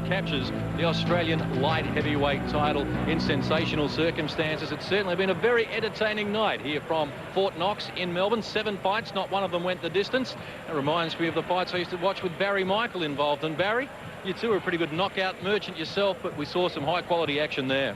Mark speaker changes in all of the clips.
Speaker 1: captures the Australian light heavyweight title in sensational circumstances. It's certainly been a very entertaining night here from Fort Knox in Melbourne. 7 fights, not one of them went the distance. It reminds me of the fights I used to watch with Barry Michael involved. And Barry, you too are a pretty good knockout merchant yourself, but we saw some high quality action there.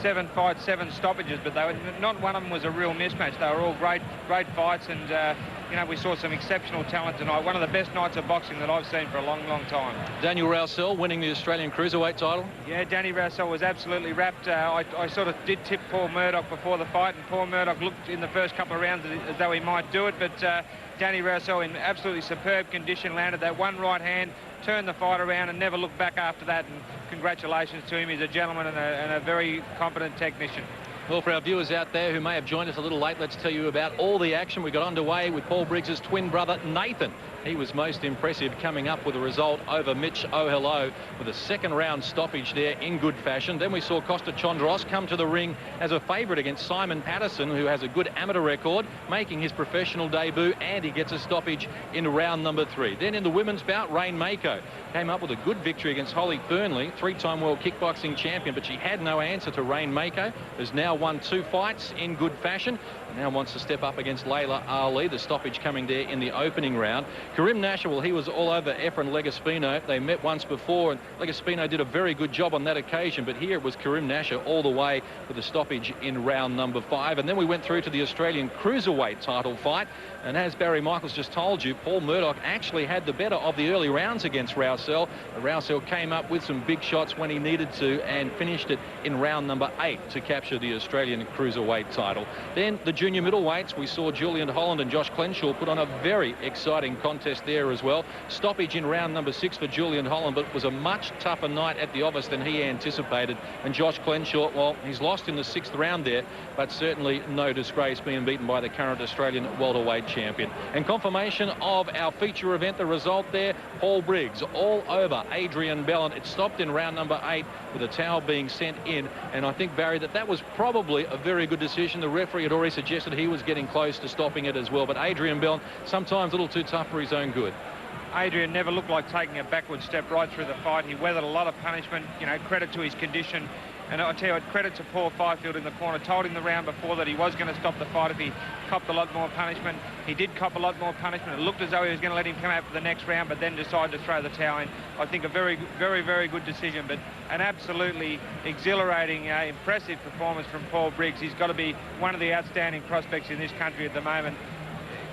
Speaker 2: 7 fights, 7 stoppages, but not one of them was a real mismatch. They were all great fights, and you know, we saw some exceptional talent tonight. One of the best nights of boxing that I've seen for a long, long time.
Speaker 1: Daniel Rousseau winning the Australian cruiserweight title.
Speaker 2: Yeah, Danny Rousseau was absolutely wrapped. I sort of did tip Paul Murdoch before the fight, and Paul Murdoch looked in the first couple of rounds as though he might do it, but Danny Rousseau in absolutely superb condition landed that one right hand, turned the fight around and never looked back after that, and congratulations to him. He's a gentleman and a very competent technician.
Speaker 1: Well, for our viewers out there who may have joined us a little late, let's tell you about all the action we got underway with Paul Briggs's twin brother, Nathan. He was most impressive, coming up with a result over Mitch O'Hello with a second round stoppage there in good fashion. Then we saw Costa Chondros come to the ring as a favourite against Simon Patterson, who has a good amateur record, making his professional debut, and he gets a stoppage in round number 3. Then in the women's bout, Rain Mako came up with a good victory against Holly Fernley, 3-time world kickboxing champion, but she had no answer to Rain Mako, who's now won 2 fights in good fashion, and now wants to step up against Layla Ali. The stoppage coming there in the opening round. Karim Nasher, well, he was all over Efren Legaspino. They met once before, and Legaspino did a very good job on that occasion, but here it was Karim Nasher all the way with a stoppage in round number 5. And then we went through to the Australian cruiserweight title fight, and as Barry Michaels just told you, Paul Murdoch actually had the better of the early rounds against Rousseau. Rousseau came up with some big shots when he needed to and finished it in round number 8 to capture the Australian cruiserweight title. Then the junior middleweights, we saw Julian Holland and Josh Clenshaw put on a very exciting contest there as well. Stoppage in round number 6 for Julian Holland, but it was a much tougher night at the office than he anticipated. And Josh Clenshaw, well, he's lost in the 6th round there, but certainly no disgrace being beaten by the current Australian welterweight champion. And confirmation of our feature event, the result there, Paul Briggs all over Adrian Bellant. It stopped in round number 8 with a towel being sent in, and I think, Barry, that was probably a very good decision. The referee had already suggested he was getting close to stopping it as well, but Adrian Bellant sometimes a little too tough for his own good.
Speaker 2: Adrian never looked like taking a backward step right through the fight. He weathered a lot of punishment, you know, credit to his condition. And I tell you what, credit to Paul Fifield in the corner. Told him the round before that he was going to stop the fight if he copped a lot more punishment. He did cop a lot more punishment. It looked as though he was going to let him come out for the next round, but then decided to throw the towel in. I think a very, very, very good decision, but an absolutely exhilarating, impressive performance from Paul Briggs. He's got to be one of the outstanding prospects in this country at the moment.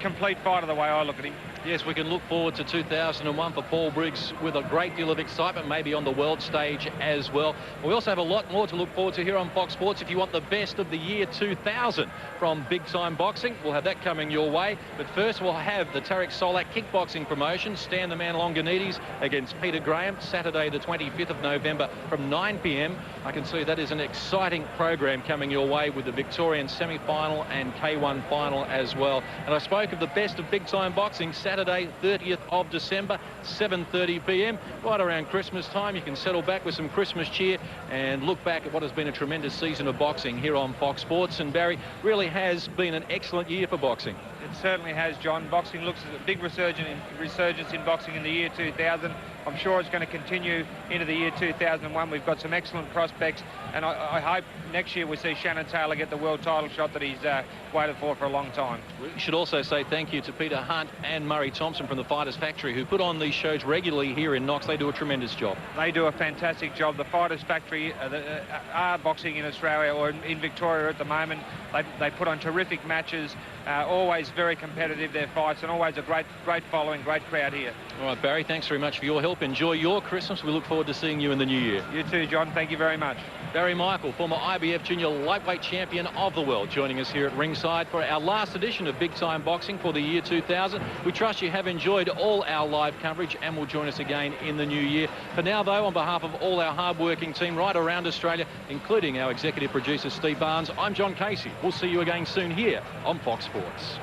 Speaker 2: Complete fighter the way I look at him.
Speaker 1: Yes, we can look forward to 2001 for Paul Briggs with a great deal of excitement, maybe on the world stage as well. We also have a lot more to look forward to here on Fox Sports. If you want the best of the year 2000 from Big Time Boxing, we'll have that coming your way. But first, we'll have the Tarek Solak kickboxing promotion, Stan the Man Longanides against Peter Graham, Saturday the 25th of November from 9 p.m. I can see that is an exciting program coming your way with the Victorian semi-final and K1 final as well. And I spoke of the best of Big Time Boxing, Saturday 30th of December, 7:30 p.m. right around Christmas time. You can settle back with some Christmas cheer and look back at what has been a tremendous season of boxing here on Fox Sports. And Barry, really has been an excellent year for boxing.
Speaker 2: It certainly has, John. Boxing looks as a big resurgence in boxing in the year 2000. I'm sure it's going to continue into the year 2001. We've got some excellent prospects, and I hope next year we see Shannon Taylor get the world title shot that he's waited for a long time.
Speaker 1: We should also say thank you to Peter Hunt and Murray Thompson from the Fighters Factory, who put on these shows regularly here in Knox. They do a tremendous job.
Speaker 2: They do a fantastic job. The Fighters Factory are boxing in Australia or in Victoria at the moment. They put on terrific matches, always very competitive, their fights, and always a great following, great crowd here. All
Speaker 1: right, Barry, thanks very much for your help. Enjoy your Christmas. We look forward to seeing you in the new year.
Speaker 2: You too, John. Thank you very much.
Speaker 1: Barry Michael, former IBF Junior Lightweight Champion of the world, joining us here at ringside for our last edition of Big Time Boxing for the year 2000. We trust you have enjoyed all our live coverage and will join us again in the new year. For now, though, on behalf of all our hard-working team right around Australia, including our executive producer, Steve Barnes, I'm John Casey. We'll see you again soon here on Fox Sports.